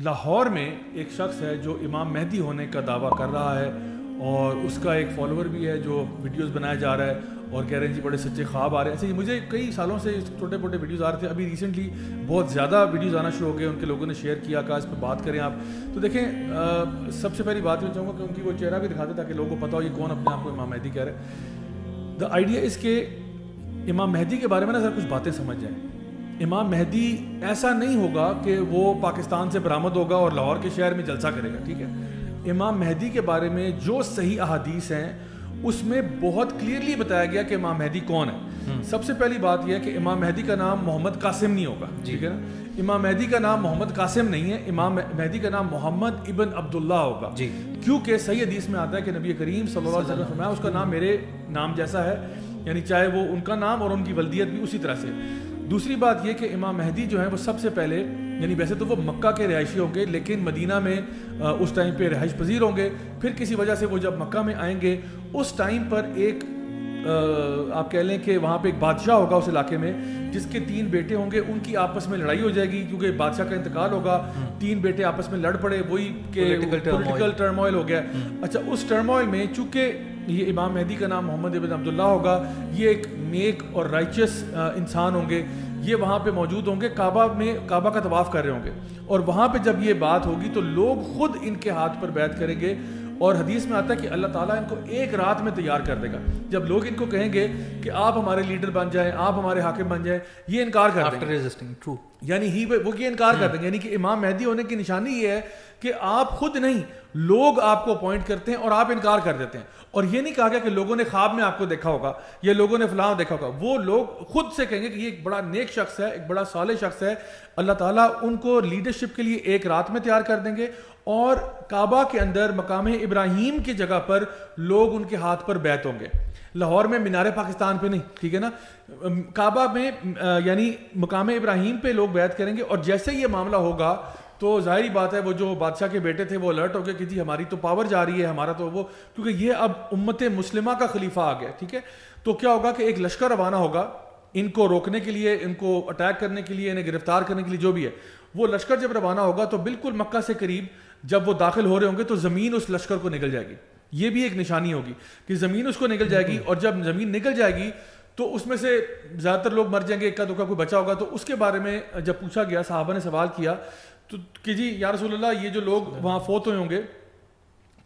لاہور میں ایک شخص ہے جو امام مہدی ہونے کا دعویٰ کر رہا ہے اور اس کا ایک فالوور بھی ہے جو ویڈیوز بنایا جا رہا ہے اور کہہ رہے ہیں جی بڑے سچے خواب آ رہے ہیں. ایسے مجھے کئی سالوں سے چھوٹے موٹے ویڈیوز آ رہے تھے, ابھی ریسنٹلی بہت زیادہ ویڈیوز آنا شروع ہو گئے, ان کے لوگوں نے شیئر کیا, کہا اس پہ بات کریں آپ. تو دیکھیں سب سے پہلی بات میں چاہوں گا کہ ان کی وہ چہرہ بھی دکھاتے تاکہ لوگوں کو پتہ ہو یہ کون اپنے آپ کو امام مہدی کہہ رہے ہیں. دا آئیڈیا اس کے امام مہدی کے بارے میں نا ذرا کچھ باتیں سمجھ جائیں. امام مہدی ایسا نہیں ہوگا کہ وہ پاکستان سے برآمد ہوگا اور لاہور کے شہر میں جلسہ کرے گا, ٹھیک ہے. امام مہدی کے بارے میں جو صحیح احادیث ہیں اس میں بہت کلیئرلی بتایا گیا کہ امام مہدی کون ہے. سب سے پہلی بات یہ ہے کہ امام مہدی کا نام محمد قاسم نہیں ہوگا, ٹھیک ہے نا. امام مہدی کا نام محمد قاسم نہیں ہے, امام مہدی کا نام محمد ابن عبداللہ ہوگا, کیونکہ صحیح حدیث میں آتا ہے کہ نبی کریم صلی اللہ علیہ وسلم نے فرمایا اس کا نام میرے نام جیسا ہے, یعنی چاہے وہ ان کا نام اور ان کی ولدیت بھی اسی طرح سے. دوسری بات یہ کہ امام مہدی جو ہیں وہ سب سے پہلے, یعنی ویسے تو وہ مکہ کے رہائشی ہوں گے لیکن مدینہ میں اس ٹائم پہ رہائش پذیر ہوں گے. پھر کسی وجہ سے وہ جب مکہ میں آئیں گے اس ٹائم پر ایک آپ کہہ لیں کہ وہاں پہ ایک بادشاہ ہوگا اس علاقے میں جس کے 3 بیٹے ہوں گے, ان کی آپس میں لڑائی ہو جائے گی کیونکہ بادشاہ کا انتقال ہوگا, 3 بیٹے آپس میں لڑ پڑے, وہی کہ پولیٹیکل ٹرموائل ہو گیا. اچھا, اس ٹرموائل میں چونکہ یہ امام مہدی کا نام محمد ابن عبداللہ ہوگا, یہ ایک نیک اور رائچس انسان ہوں گے, یہ وہاں پہ موجود ہوں گے, کعبہ کا طواف کر رہے ہوں گے, اور وہاں پہ جب یہ بات ہوگی تو لوگ خود ان کے ہاتھ پر بیعت کریں گے. اور حدیث میں آتا ہے کہ اللہ تعالیٰ ان کو ایک رات میں تیار کر دے گا. جب لوگ ان کو کہیں گے کہ آپ ہمارے لیڈر بن جائیں, آپ ہمارے حاکم بن جائیں, یہ انکار کر دیں گے, یعنی وہ یہ انکار کر دیں گے. یعنی کہ امام مہدی ہونے کی نشانی یہ ہے کہ آپ خود نہیں, لوگ آپ کو اپوائنٹ کرتے ہیں اور آپ انکار کر دیتے ہیں. اور یہ نہیں کہا گیا کہ لوگوں نے خواب میں آپ کو دیکھا ہوگا یا لوگوں نے فلاں دیکھا ہوگا, وہ لوگ خود سے کہیں گے کہ یہ ایک بڑا نیک شخص ہے, ایک بڑا صالح شخص ہے, اللہ تعالیٰ ان کو لیڈرشپ کے لیے ایک رات میں تیار کر دیں گے. اور کعبہ کے اندر مقام ابراہیم کی جگہ پر لوگ ان کے ہاتھ پر بیعت ہوں گے. لاہور میں مینار پاکستان پہ نہیں, ٹھیک ہے نا, کعبہ میں یعنی مقام ابراہیم پہ لوگ بیعت کریں گے. اور جیسے یہ معاملہ ہوگا تو ظاہری بات ہے وہ جو بادشاہ کے بیٹے تھے وہ الرٹ ہو گئے کہ جی ہماری تو پاور جا رہی ہے, ہمارا تو وہ, کیونکہ یہ اب امت مسلمہ کا خلیفہ آ گیا, ٹھیک ہے. تو کیا ہوگا کہ ایک لشکر روانہ ہوگا ان کو روکنے کے لیے, ان کو اٹیک کرنے کے لیے, انہیں گرفتار کرنے کے لیے, جو بھی ہے. وہ لشکر جب روانہ ہوگا تو بالکل مکہ سے قریب جب وہ داخل ہو رہے ہوں گے تو زمین اس لشکر کو نگل جائے گی. یہ بھی ایک نشانی ہوگی کہ زمین اس کو نگل جائے گی, اور جب زمین نگل جائے گی تو اس میں سے زیادہ تر لوگ مر جائیں گے, اکا دکا کوئی بچا ہوگا. تو اس کے بارے میں جب پوچھا گیا, صحابہ نے سوال کیا تو کہ جی یا رسول اللہ یہ جو لوگ وہاں فوت ہوئے ہوں گے,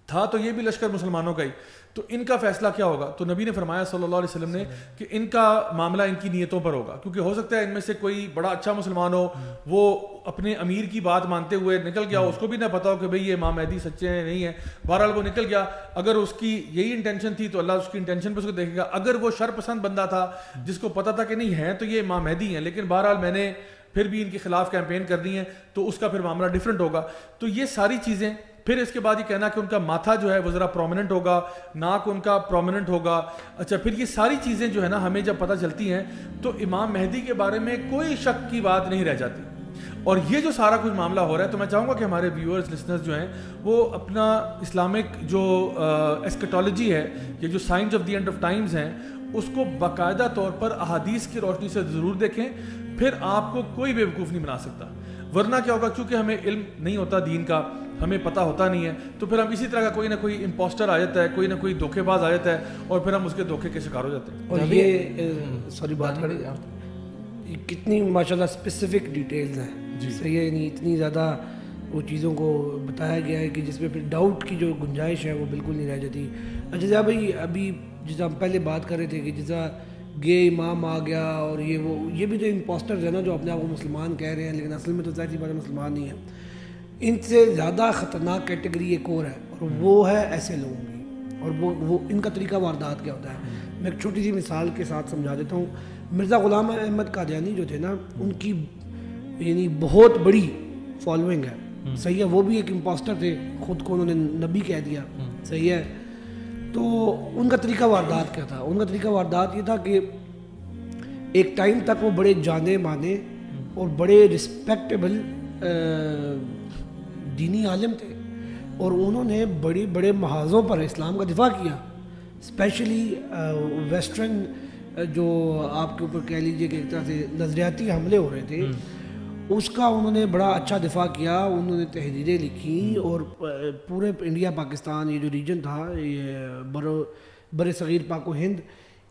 تھا تو یہ بھی لشکر مسلمانوں کا ہی, تو ان کا فیصلہ کیا ہوگا؟ تو نبی نے فرمایا صلی اللہ علیہ وسلم نے کہ ان کا معاملہ ان کی نیتوں پر ہوگا, کیونکہ ہو سکتا ہے ان میں سے کوئی بڑا اچھا مسلمان ہو, وہ اپنے امیر کی بات مانتے ہوئے نکل گیا, اس کو بھی نہ پتا ہو کہ بھئی یہ امام مہدی سچے ہیں نہیں ہیں, بہرحال وہ نکل گیا. اگر اس کی یہی انٹینشن تھی تو اللہ اس کی انٹینشن پہ اس کو دیکھے گا. اگر وہ شر پسند بندہ تھا جس کو پتا تھا کہ نہیں ہے تو یہ امام مہدی ہیں, لیکن بہرحال میں نے پھر بھی ان کے خلاف کیمپین کر دی ہیں, تو اس کا پھر معاملہ ڈیفرنٹ ہوگا. تو یہ ساری چیزیں, پھر اس کے بعد یہ کہنا کہ ان کا ماتھا جو ہے وہ ذرا پرومیننٹ ہوگا, ناک ان کا پرومیننٹ ہوگا. اچھا, پھر یہ ساری چیزیں جو ہے نا ہمیں جب پتہ چلتی ہیں تو امام مہدی کے بارے میں کوئی شک کی بات نہیں رہ جاتی. اور یہ جو سارا کچھ معاملہ ہو رہا ہے تو میں چاہوں گا کہ ہمارے ویورز لسنرز جو ہیں وہ اپنا اسلامک جو ایسکیٹالوجی ہے, یہ جو science of the end of Times ہیں, اس کو باقاعدہ طور پر احادیث کی روشنی سے ضرور دیکھیں. پھر آپ کو کوئی بیوقوف نہیں بنا سکتا. ورنہ کیا ہوگا, چونکہ ہمیں علم نہیں ہوتا دین کا, ہمیں پتہ ہوتا نہیں ہے, تو پھر ہم اسی طرح کا کوئی نہ کوئی امپوسٹر آ جاتا ہے, کوئی نہ کوئی دھوکے باز آ جاتا ہے, اور پھر ہم اس کے دھوکے کے شکار ہو جاتے ہیں. اور یہ سوری بات کریں کتنی ماشاءاللہ اسپیسیفک ڈیٹیلز ہیں, صحیح ہے, یعنی اتنی زیادہ وہ چیزوں کو بتایا گیا ہے کہ جس میں پھر ڈاؤٹ کی جو گنجائش ہے وہ بالکل نہیں رہ جاتی. اچھا بھائی, ابھی جیسا ہم پہلے بات کر رہے تھے کہ جیسا گے امام آ گیا, اور یہ بھی جو امپوسٹرز ہیں نا جو اپنے آپ کو مسلمان کہہ رہے ہیں لیکن اصل میں تو ظاہر سی بات ہے مسلمان نہیں ہیں, ان سے زیادہ خطرناک کیٹیگری ایک اور ہے, اور وہ ہے ایسے لوگوں کی. اور وہ ان کا طریقہ واردات کیا ہوتا ہے, میں ایک چھوٹی سی مثال کے ساتھ سمجھا دیتا ہوں. مرزا غلام احمد قادیانی جو تھے نا, ان کی یعنی بہت بڑی فالوئنگ ہے, صحیح ہے, وہ بھی ایک امپوسٹر تھے, خود کو انہوں نے نبی کہہ دیا, صحیح ہے. تو ان کا طریقہ واردات کیا تھا؟ ان کا طریقہ واردات یہ تھا کہ ایک ٹائم تک وہ بڑے جانے مانے اور بڑے رسپیکٹیبل دینی عالم تھے, اور انہوں نے بڑے بڑے محاذوں پر اسلام کا دفاع کیا, اسپیشلی ویسٹرن جو آپ کے اوپر کہہ لیجیے کہ ایک طرح سے نظریاتی حملے ہو رہے تھے, اس کا انہوں نے بڑا اچھا دفاع کیا, انہوں نے تحریریں لکھی اور پورے انڈیا پاکستان یہ جو ریجن تھا یہ بر صغیر پاک و ہند,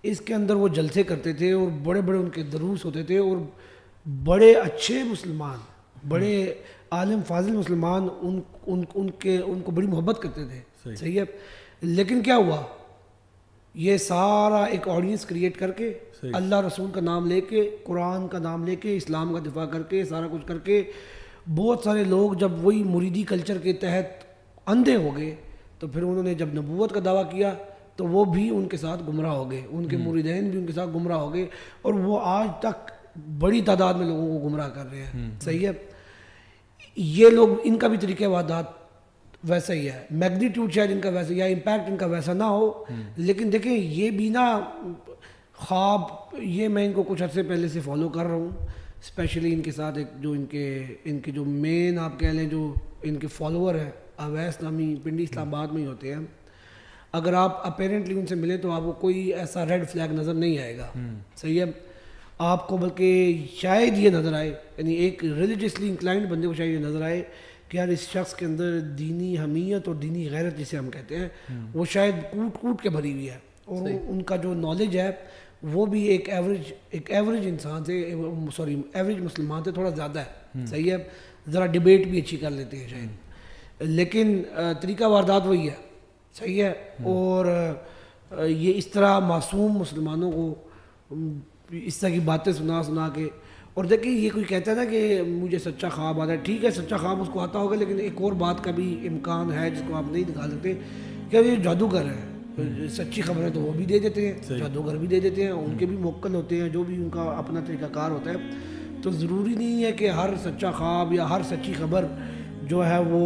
اس کے اندر وہ جلسے کرتے تھے اور بڑے بڑے ان کے دروس ہوتے تھے اور بڑے اچھے مسلمان, بڑے عالم فاضل مسلمان ان کو بڑی محبت کرتے تھے. صحیح ہے. لیکن کیا ہوا, یہ سارا ایک آڈینس کریٹ کر کے اللہ رسول کا نام لے کے, قرآن کا نام لے کے, اسلام کا دفاع کر کے, سارا کچھ کر کے, بہت سارے لوگ جب وہی مریدی کلچر کے تحت اندھے ہو گئے تو پھر انہوں نے جب نبوت کا دعویٰ کیا تو وہ بھی ان کے ساتھ گمراہ ہو گئے, ان کے مریدین بھی ان کے ساتھ گمراہ ہو گئے اور وہ آج تک بڑی تعداد میں لوگوں کو گمراہ کر رہے ہیں. صحیح ہے. یہ لوگ, ان کا بھی طریقہ وادات ویسا ہی ہے, میگنیٹیوڈ شاید ان کا ویسا یا امپیکٹ ان کا ویسا نہ ہو, لیکن دیکھیں یہ بھی نا خواب, یہ میں ان کو کچھ عرصے پہلے سے فالو کر رہا ہوں, اسپیشلی ان کے ساتھ ایک جو ان کے جو مین آپ کہہ لیں جو ان کے فالوور ہیں, اویس نامی پنڈی اسلام آباد میں ہی ہوتے ہیں. اگر آپ اپیرنٹلی ان سے ملیں تو آپ کو کوئی ایسا ریڈ فلیگ نظر نہیں آئے گا. صحیح ہے. آپ کو بلکہ شاید یہ نظر آئے, یعنی ایک ریلیجیسلی انکلائنڈ بندے کو شاید یہ نظر آئے کہ یار اس شخص کے اندر دینی حمیت اور دینی غیرت جسے ہم کہتے ہیں وہ شاید کوٹ کے بھری ہوئی ہے, اور ان کا جو نالج ہے وہ بھی ایک ایوریج انسان سے, ایوریج مسلمان سے تھوڑا زیادہ ہے. صحیح ہے. ذرا ڈبیٹ بھی اچھی کر لیتے ہیں شاید, لیکن طریقہ واردات وہی ہے. صحیح ہے. اور یہ اس طرح معصوم مسلمانوں کو اس طرح کی باتیں سنا کے, اور دیکھیں یہ کوئی کہتا ہے نا کہ مجھے سچا خواب آتا ہے, ٹھیک ہے سچا خواب اس کو آتا ہوگا, لیکن ایک اور بات کا بھی امکان ہے جس کو آپ نہیں نکال سکتے کہ یہ جادوگر ہے, سچی خبریں تو وہ بھی دے دیتے ہیں, جادوگر بھی دے دیتے ہیں, ان کے بھی موکل ہوتے ہیں, جو بھی ان کا اپنا طریقہ کار ہوتا ہے. تو ضروری نہیں ہے کہ ہر سچا خواب یا ہر سچی خبر جو ہے وہ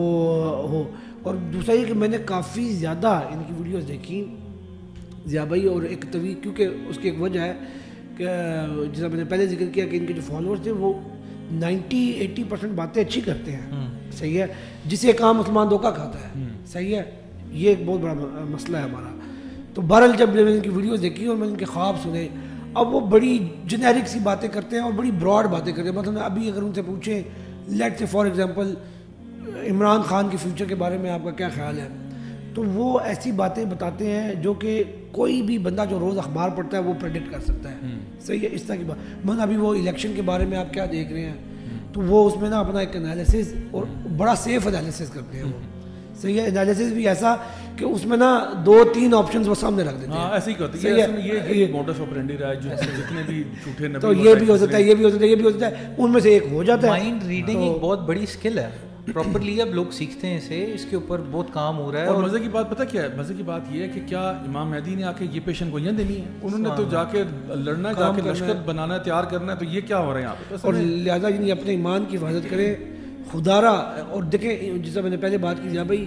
ہو. اور دوسرا یہ کہ میں نے کافی زیادہ ان کی ویڈیوز دیکھی ضیاء بھائی, اور ایک طویل, کیونکہ اس کی ایک وجہ ہے کہ جیسا میں نے پہلے ذکر کیا کہ ان کے جو فالوورز تھے وہ 90-80% باتیں اچھی کرتے ہیں. صحیح ہے. جسے ایک عام مسلمان دھوکہ کھاتا ہے. صحیح ہے. یہ ایک بہت بڑا مسئلہ ہے ہمارا. تو بہرحال جب میں نے ان کی ویڈیوز دیکھی اور میں نے ان کے خواب سنے, اب وہ بڑی جنیرک سی باتیں کرتے ہیں اور بڑی براڈ باتیں کرتے ہیں. مطلب ابھی اگر ان سے پوچھیں لیٹ سے فار ایگزامپل عمران خان کے فیوچر کے بارے میں آپ کا کیا خیال ہے, تو وہ ایسی باتیں بتاتے ہیں جو کہ کوئی بھی بندہ جو روز اخبار پڑھتا ہے وہ پریڈکٹ کر سکتا ہے. صحیح ہے. اس طرح کی بات. مثلا ابھی وہ الیکشن کے بارے میں آپ کیا دیکھ رہے ہیں, تو وہ اس میں نا اپنا ایک انالیسس, اور بڑا سیف انالیسس کرتے ہیں وہ. صحیح ہے. انالیسس بھی ایسا کہ اس میں نا 2-3 آپشنز وہ سامنے رکھ دیتے ہیں. ایسے ہی کرتے ہیں. یہ موڈس آپرینڈی رہا ہے جتنے بھی جھوٹے نبی, تو یہ بھی ہو سکتا ہے, یہ بھی ہو سکتا ہے, یہ بھی ہو سکتا ہے, ان میں سے ایک ہو جاتا ہے. مائنڈ ریڈنگ ایک بہت بڑی اسکل ہے, پراپرلی اب لوگ سیکھتے ہیں اسے, اس کے اوپر بہت کام ہو رہا ہے. اور مزے کی بات پتہ کیا ہے, مزے کی بات یہ ہے کہ کیا امام مہدی نے آ کے یہ پیشن گوئیاں دینی ہے, انہوں نے تو جا کے لڑنا ہے, جا کے لشکر بنانا ہے, تیار کرنا ہے. تو یہ کیا ہو رہا ہے یہاں پہ, اور لہٰذا یعنی اپنے ایمان کی حفاظت کریں خدا را. اور دیکھیں جیسا میں نے پہلے بات کی جا بھائی,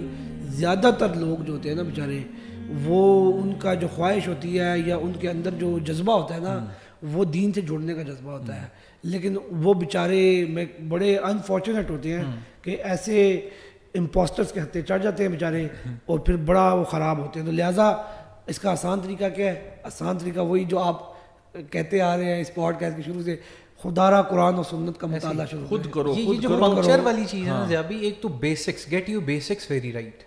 زیادہ تر لوگ جو ہوتے ہیں نا بیچارے, وہ ان کا جو خواہش ہوتی ہے یا ان کے اندر جو جذبہ ہوتا ہے نا, وہ دین سے جڑنے کا جذبہ ہوتا ہے, لیکن وہ بیچارے میں بڑے انفارچونیٹ ہوتے ہیں کہ ایسے امپوسٹرز کے ہتھے چڑھ جاتے ہیں بیچارے, اور پھر بڑا وہ خراب ہوتے ہیں. تو لہٰذا اس کا آسان طریقہ کیا ہے, آسان طریقہ وہی جو آپ کہتے آ رہے ہیں اس پوڈ کاسٹ کے شروع سے, خدا را قرآن اور سنت کا مطالعہ شروع خود کرو. یہ جو پنکچر والی چیز ہے نا ضیاء بھائی, ایک تو basics, get you basics very right.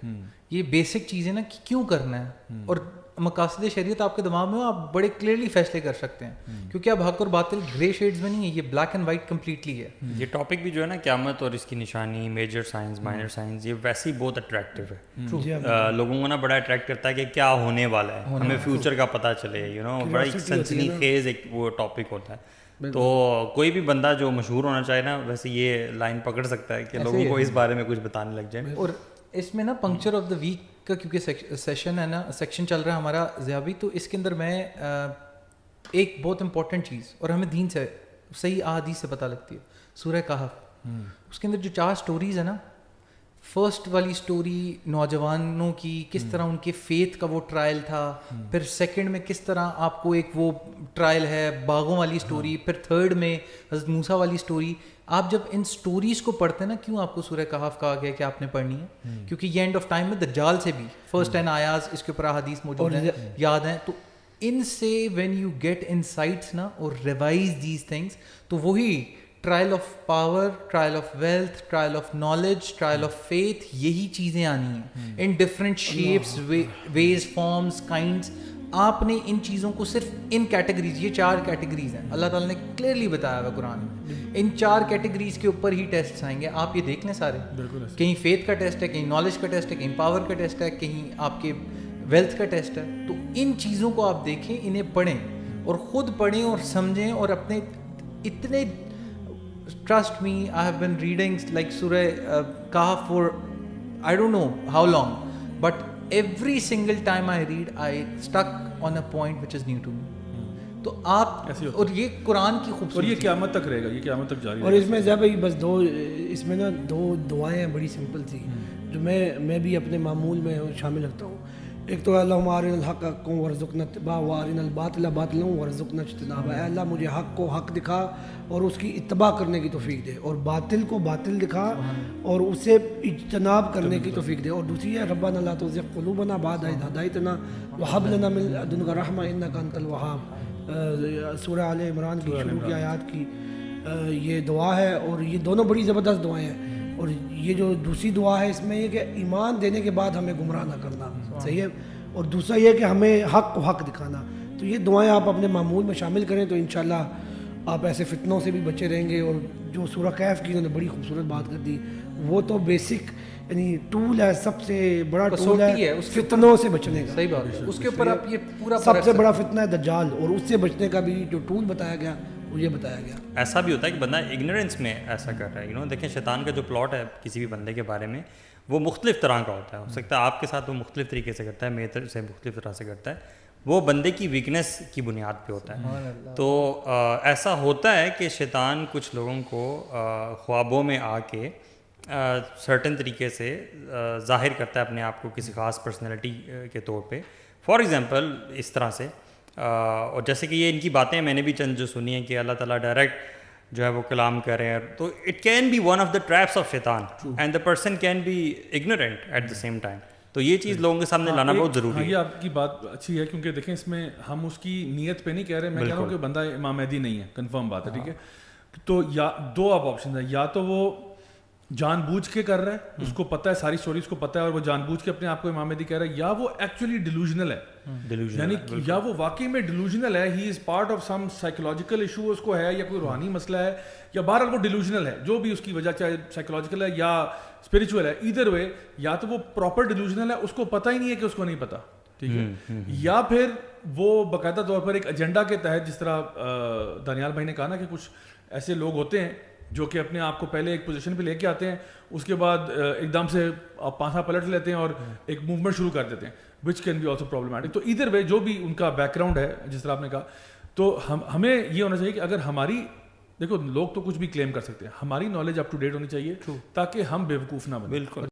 یہ بیسک چیزیں نا کہ کیوں کرنا ہے, اور مقاصد شریعت آپ کے دماغ میں ہو, آپ بڑے کلیئرلی فیصلے کر سکتے ہیں, کیونکہ اب حق اور باطل گرے شیڈز میں نہیں ہے, یہ بلیک اینڈ وائٹ کمپلیٹلی ہے. یہ ٹاپک بھی جو ہے نا قیامت اور اس کی نشانی, میجر سائنس, مائنر سائنس, یہ ویسے ہی بہت اٹریکٹیو ہے. لوگوں کو نا بڑا اٹریکٹ کرتا ہے کہ کیا ہونے والا ہے, ہمیں فیوچر کا پتہ چلے, یو نو, بڑا ایک سنسنی خیز ایک وہ ٹاپک ہوتا ہے. تو کوئی بھی بندہ جو مشہور ہونا چاہے نا, ویسے یہ لائن پکڑ سکتا ہے کہ لوگوں کو اس بارے میں کچھ بتانے لگ جائیں. اور اس میں نا پنکچر آف دا ویک کا کیونکہ سیشن ہے نا, سیکشن چل رہا ہے ہمارا ضیاء بھائی, تو اس کے اندر میں ایک بہت امپورٹنٹ چیز, اور ہمیں دین سے صحیح احادیث سے پتہ لگتی ہے, سورہ کہف, اس کے اندر جو 4 سٹوریز ہیں نا, فرسٹ والی سٹوری نوجوانوں کی, کس طرح ان کے فیتھ کا وہ ٹرائل تھا, پھر سیکنڈ میں کس طرح آپ کو ایک وہ ٹرائل ہے باغوں والی سٹوری, پھر تھرڈ میں حضرت موسیٰ والی سٹوری. آپ جب ان سٹوریز کو پڑھتے ہیں نا, کیوں آپ کو سورہ کہف کہا گیا کہ آپ نے پڑھنی ہے, کیونکہ یہ اینڈ آف ٹائم میں دجال سے بھی فرسٹ 10 آیاز اس کے اوپر احادیث موجود ہیں, یاد ہیں. تو ان سے وین یو گیٹ انسائٹس نا اور ریوائز دیز تھنگس, تو وہی trial of power, trial of wealth, trial of knowledge, trial of faith, یہی چیزیں آنی ہیں ان ڈفرینٹ شیپس, ویز, فارمز, کائنڈس. آپ نے ان چیزوں کو صرف ان کیٹیگریز, یہ 4 کیٹیگریز ہیں اللہ تعالیٰ نے کلیئرلی بتایا ہوا قرآن میں, ان 4 کیٹیگریز کے اوپر ہی ٹیسٹس آئیں گے. آپ یہ دیکھ لیں سارے, کہیں فیتھ کا ٹیسٹ ہے, کہیں نالج کا ٹیسٹ ہے, کہیں پاور کا ٹیسٹ ہے, کہیں آپ کے ویلتھ کا ٹیسٹ ہے. تو ان چیزوں کو آپ دیکھیں, انہیں پڑھیں اور خود پڑھیں اور سمجھیں, اور اپنے اتنے trust me, I have been reading like Surah Kahf for I don't know how long, but every single time I read I stuck on a point which is new to me. تو آپ, اور یہ قرآن کی خوبصورتی, اور یہ قیامت تک رہے گا, یہ قیامت تک جاری رہے گا. اور اس میں ذہب بھائی بس اس میں نا 2 دعائیں ہیں بڑی سمپل سی, جو میں بھی اپنے معمول میں شامل رکھتا ہوں. ایک تو اللہم ارنا الحق حقا وارزقنا اتباعہ وارنا الباطل باطلا وارزقنا اجتنابہ. اے اللہ مجھے حق کو حق دکھا اور اس کی اتباع کرنے کی توفیق دے, اور باطل کو باطل دکھا اور اسے اجتناب کرنے کی توفیق دے. اور دوسری ہے ربنا لا تزغ قلوبنا بعد اذ ہدیتنا وہب لنا من لدنک رحمہ انک انت الوہاب. سورہ آل عمران کی شروع کی آیات کی یہ دعا ہے, اور یہ دونوں بڑی زبردست دعائیں ہیں. اور یہ جو دوسری دعا ہے اس میں یہ کہ ایمان دینے کے بعد ہمیں گمراہ نہ کرنا, صحیح ہے, اور دوسرا یہ کہ ہمیں حق کو حق دکھانا. تو یہ دعائیں آپ اپنے معمول میں شامل کریں تو انشاءاللہ آپ ایسے فتنوں سے بھی بچے رہیں گے. اور جو سورہ کہف کی انہوں نے بڑی خوبصورت بات کر دی, وہ تو بیسک یعنی ٹول ہے, سب سے بڑا ٹول ہے فتنوں سے بچنے کا. صحیح بات ہے, اس کے اوپر آپ یہ پورا سب سے بڑا فتنہ ہے دجال, اور اس سے بچنے کا بھی جو ٹول بتایا گیا وہ یہ بتایا گیا. ایسا بھی ہوتا ہے کہ بندہ اگنورینس میں ایسا کر رہا ہے. دیکھیں شیطان کا جو پلاٹ ہے کسی بھی بندے کے بارے میں وہ مختلف طرح کا ہوتا ہے. ہو سکتا ہے آپ کے ساتھ وہ مختلف طریقے سے کرتا ہے, میرے سے مختلف طرح سے کرتا ہے, وہ بندے کی ویکنیس کی بنیاد پہ ہوتا ہے. تو ایسا ہوتا ہے کہ شیطان کچھ لوگوں کو خوابوں میں آ کے سرٹن طریقے سے ظاہر کرتا ہے اپنے آپ کو کسی خاص پرسنالٹی کے طور پہ. فار ایگزامپل اس طرح سے, اور جیسے کہ یہ ان کی باتیں میں نے بھی چند جو سنی ہیں کہ اللہ تعالیٰ ڈائریکٹ جو ہے وہ کلام کر رہے ہیں, تو it can be one of the traps of شیطان and the person can be ignorant at the same time. تو یہ چیز لوگوں کے سامنے لانا بہت ضروری ہے. یہ آپ کی بات اچھی ہے, کیونکہ دیکھیں اس میں ہم اس کی نیت پہ نہیں کہہ رہے, میں کہہ رہا ہوں کہ بندہ امام مہدی نہیں ہے, کنفرم بات ہے, ٹھیک ہے. تو یا 2 آپ آپشن ہیں, یا تو وہ جان بوجھ کے کر رہا ہے, اس کو پتہ ہے ساری اسٹوری اس کو پتہ ہے اور وہ جان بوجھ کے اپنے آپ کو امام مہدی کہہ رہا ہے, یا وہ ایکچولی ڈیلوژنل ہے, یعنی یا وہ واقعی میں ڈیلوژنل ہے, he is part of some psychological issue اس کو ہے, یا کوئی روحانی مسئلہ ہے, یا بہرحال وہ ڈیلوژنل ہے, جو بھی اس کی وجہ, چاہے سائیکولوجیکل ہے یا اسپریچول ہے, ایدر وے یا تو وہ پراپر ڈیلوژنل ہے, اس کو پتہ ہی نہیں ہے کہ اس کو نہیں پتہ, ٹھیک ہے, یا پھر وہ باقاعدہ طور پر ایک ایجنڈا کے تحت, جس طرح دانیال بھائی نے کہا نا کہ کچھ ایسے لوگ ہوتے ہیں جو کہ اپنے آپ کو پہلے ایک پوزیشن پہ لے کے آتے ہیں, اس کے بعد ایک دم سے پانسا پلٹ لیتے ہیں اور ایک موومنٹ شروع کر دیتے ہیں, which can be also problematic. تو ادھر وے جو بھی ان کا بیک گراؤنڈ ہے, جس طرح آپ نے کہا, تو ہمیں یہ ہونا چاہیے کہ اگر ہماری, دیکھو لوگ تو کچھ بھی کلیم کر سکتے ہیں, ہماری نالج اپ ٹو ڈیٹ ہونی چاہیے تاکہ ہم بیوقوف نہ بنیں. بالکل.